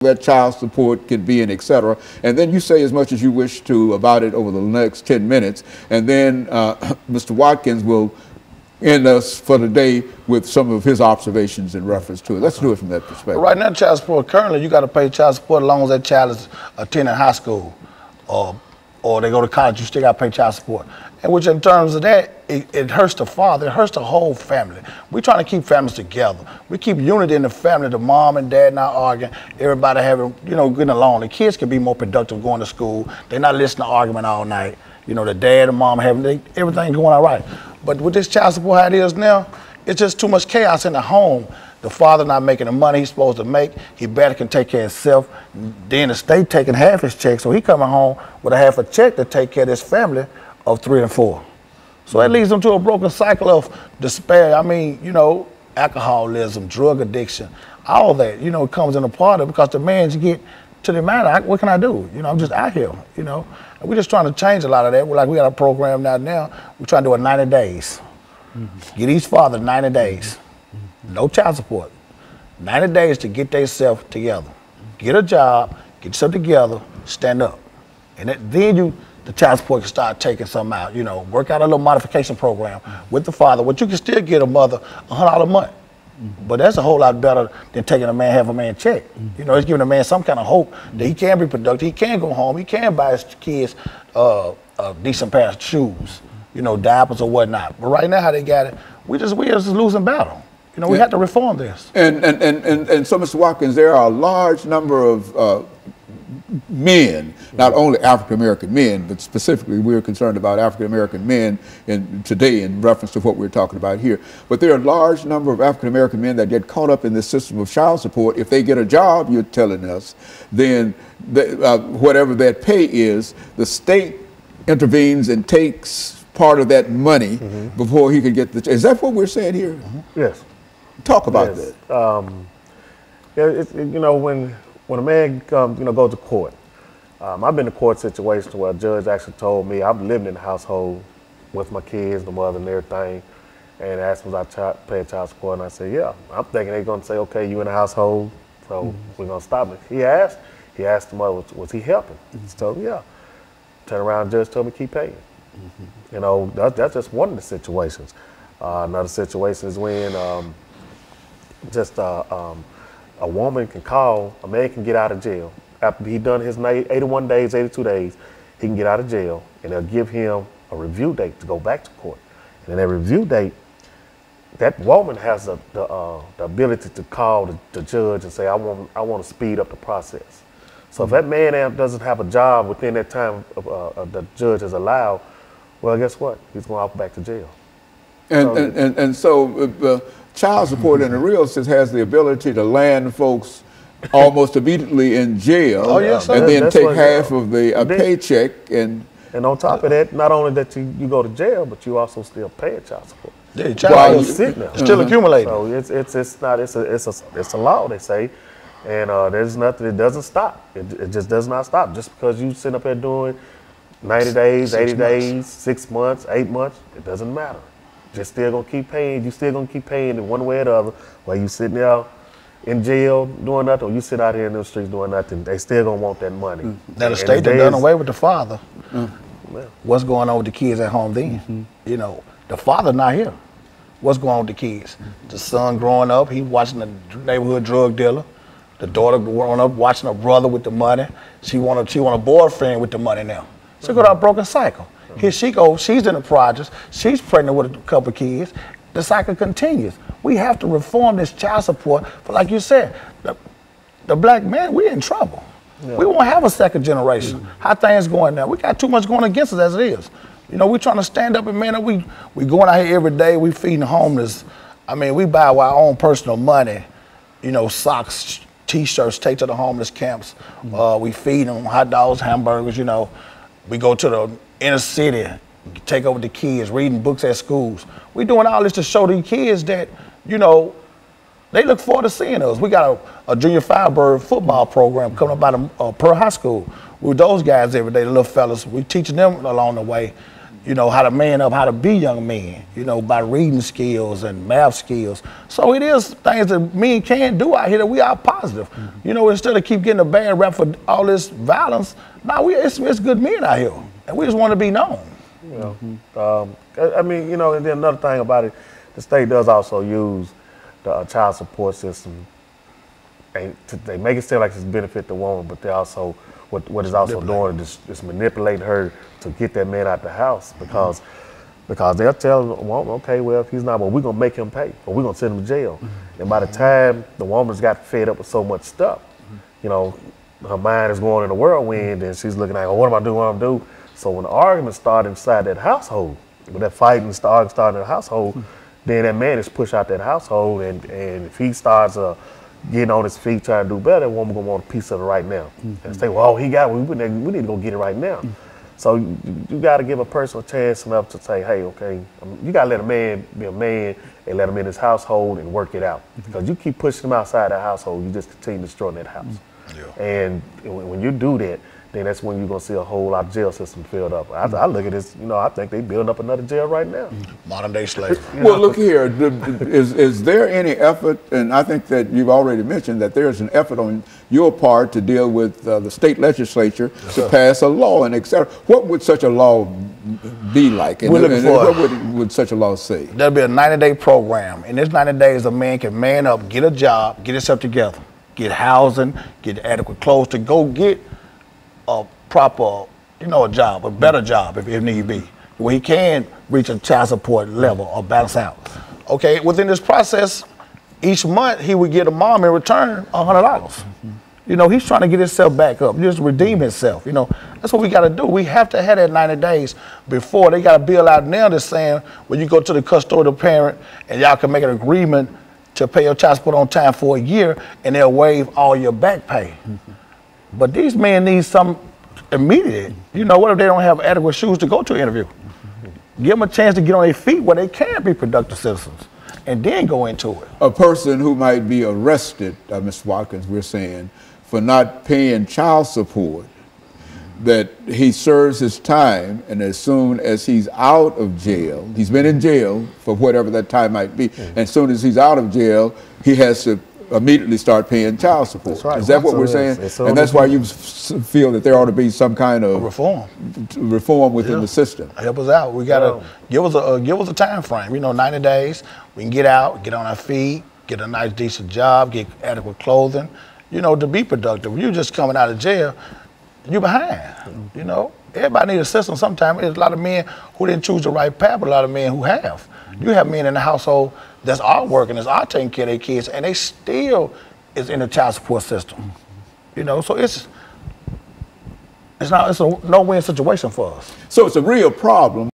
that child support can be, and et cetera. And then you say as much as you wish to about it over the next 10 minutes. And then Mr. Watkins will end us for the day with some of his observations in reference to it. Let's do it from that perspective. Right now, child support, currently you got to pay child support as long as that child is attending high school or they go to college, you still got to pay child support. And which in terms of that, it hurts the father, it hurts the whole family. We're trying to keep families together. We keep unity in the family, the mom and dad not arguing, everybody having, you know, getting along. The kids can be more productive going to school. They're not listening to argument all night. You know, the dad and mom having, everything's going all right. But with this child support how it is now, it's just too much chaos in the home. The father not making the money he's supposed to make. He better can take care of himself. Then the state taking half his check, so he coming home with a half a check to take care of his family of 3 and 4. So that leads them to a broken cycle of despair. I mean, you know, alcoholism, drug addiction, all that, you know, comes in a part of it because the man get to the man, what can I do? You know, I'm just out here, you know. And we're just trying to change a lot of that. We got a program now. We're trying to do it 90 days. Get each father 90 days. No child support. 90 days to get themselves together. Get a job, get yourself together, stand up. And then the child support can start taking something out. You know, work out a little modification program with the father, which you can still get a mother $100 a month. But that's a whole lot better than taking a man half a man check. You know, it's giving a man some kind of hope that he can be productive, he can go home, he can buy his kids a decent pair of shoes, you know, diapers or whatnot. But right now, how they got it, we just losing battle. You know, we have to reform this. And so, Mr. Watkins, there are a large number of men, not only African-American men, but specifically we're concerned about African-American men today in reference to what we're talking about here. But there are a large number of African-American men that get caught up in this system of child support. If they get a job, you're telling us, then whatever that pay is, the state intervenes and takes part of that money before he can get the. Is that what we're saying here? Yes. Talk about that. You know, when a man comes, you know, goes to court, I've been in court situations where a judge actually told me, I'm living in the household with my kids, the mother and everything, and asked me was I paying child support, and I said, yeah. I'm thinking they're going to say, okay, you in the household, so we're going to stop it. He asked the mother, was he helping? He told me, yeah. Turn around, the judge told me keep paying. You know, that's just one of the situations. Another situation is when a woman can call, a man can get out of jail. After he done his 81 days, 82 days, he can get out of jail, and they'll give him a review date to go back to court. And in that review date, that woman has the ability to call the judge and say, I want to speed up the process. So if that man doesn't have a job within that time the judge has allowed, well, guess what? He's going out back to jail. And so child support in the real sense has the ability to land folks almost immediately in jail, and then take half of the paycheck. And on top of that, not only that you go to jail, but you also still pay child support. Yeah, child support still accumulating. So it's a law, they say, and there's nothing. It doesn't stop. It just does not stop. Just because you sit up there doing 90 days, 80 days, 6 months, 8 months, it doesn't matter. You're still gonna keep paying. You still gonna keep paying in one way or the other. While you sitting there in jail doing nothing, or you sit out here in the streets doing nothing, they still gonna want that money. Now the state done away with the father. What's going on with the kids at home then? You know, the father not here. What's going on with the kids? The son growing up, he watching the neighborhood drug dealer. The daughter growing up watching her brother with the money. She want a boyfriend with the money now. So go to a broken cycle. Here she goes, she's in the projects, she's pregnant with a couple of kids, the cycle continues. We have to reform this child support, but like you said, the black man, we're in trouble. Yeah. We won't have a second generation. How things going now? We got too much going against us as it is. You know, we're trying to stand up and man up. We going out here every day, we feeding the homeless. I mean, we buy with our own personal money, you know, socks, t-shirts, take to the homeless camps. We feed them hot dogs, hamburgers, you know. We go to the inner city, take over the kids, reading books at schools. We're doing all this to show the kids that, you know, they look forward to seeing us. We got a junior Firebird football program coming up out of Pearl High School. We're with those guys every day, the little fellas. We teaching them along the way. you know, how to man up, how to be young men, you know, by reading skills and math skills. So it is things that men can do out here that we are positive. You know, instead of keep getting a bad rap for all this violence, now it's good men out here, and we just want to be known. You know, I mean, you know, and then another thing about it, the state does also use the child support system. They make it seem like it's benefit the woman, but they also, what it's also doing is manipulating her to get that man out the house because they'll tell the woman, okay, well, if he's not, well, we're going to make him pay or we're going to send him to jail. And by the time the woman's got fed up with so much stuff, you know, her mind is going in a whirlwind and she's looking like, oh, what am I doing, what am I doing? So when the arguments start inside that household, when that fighting starts in the household, then that man is pushed out that household, and if he starts getting on his feet trying to do better, that woman gonna want a piece of it right now. And say, well, he got it, we need to go get it right now. So you got to give a person a chance enough to say, hey, okay, you got to let a man be a man and let him in his household and work it out. Because you keep pushing him outside the household, you just continue destroying that house. And when you do that, then that's when you're going to see a whole lot of jail system filled up. I look at this, you know, I think they building up another jail right now. Modern day slavery. Well, look here, is there any effort, and I think that you've already mentioned that there's an effort on your part to deal with the state legislature to pass a law and et cetera. What would such a law be like? And what would such a law say? There'll be a 90-day program. In this 90 days, a man can man up, get a job, get himself together, get housing, get adequate clothes to go get a proper, you know, a job, a better job if need be, where he can reach a child support level or balance out. Okay, within this process, each month he would get a mom in return $100. You know, he's trying to get himself back up, just redeem himself. You know, that's what we got to do. We have to have that 90 days before they got a bill out now that's saying, when you go to the custodial parent and y'all can make an agreement to pay your child support on time for a year and they'll waive all your back pay. But these men need some immediate. You know, what if they don't have adequate shoes to go to an interview? Give them a chance to get on their feet where they can be productive citizens and then go into it. A person who might be arrested, Mr. Watkins, we're saying, for not paying child support, that he serves his time, and as soon as he's out of jail, he's been in jail for whatever that time might be, and as soon as he's out of jail, he has to immediately start paying child support. That's right. Is that what we're saying? And that's why you feel that there ought to be some kind of reform within the system. Help us out. We gotta give us a time frame. You know, 90 days. We can get out, get on our feet, get a nice decent job, get adequate clothing. You know, to be productive. You just coming out of jail, you behind. You know, everybody needs a system. Sometimes there's a lot of men who didn't choose the right path, but a lot of men who have. You have men in the household that's all working, that's all taking care of their kids, and they still is in the child support system. You know, so it's a no-win situation for us. So it's a real problem.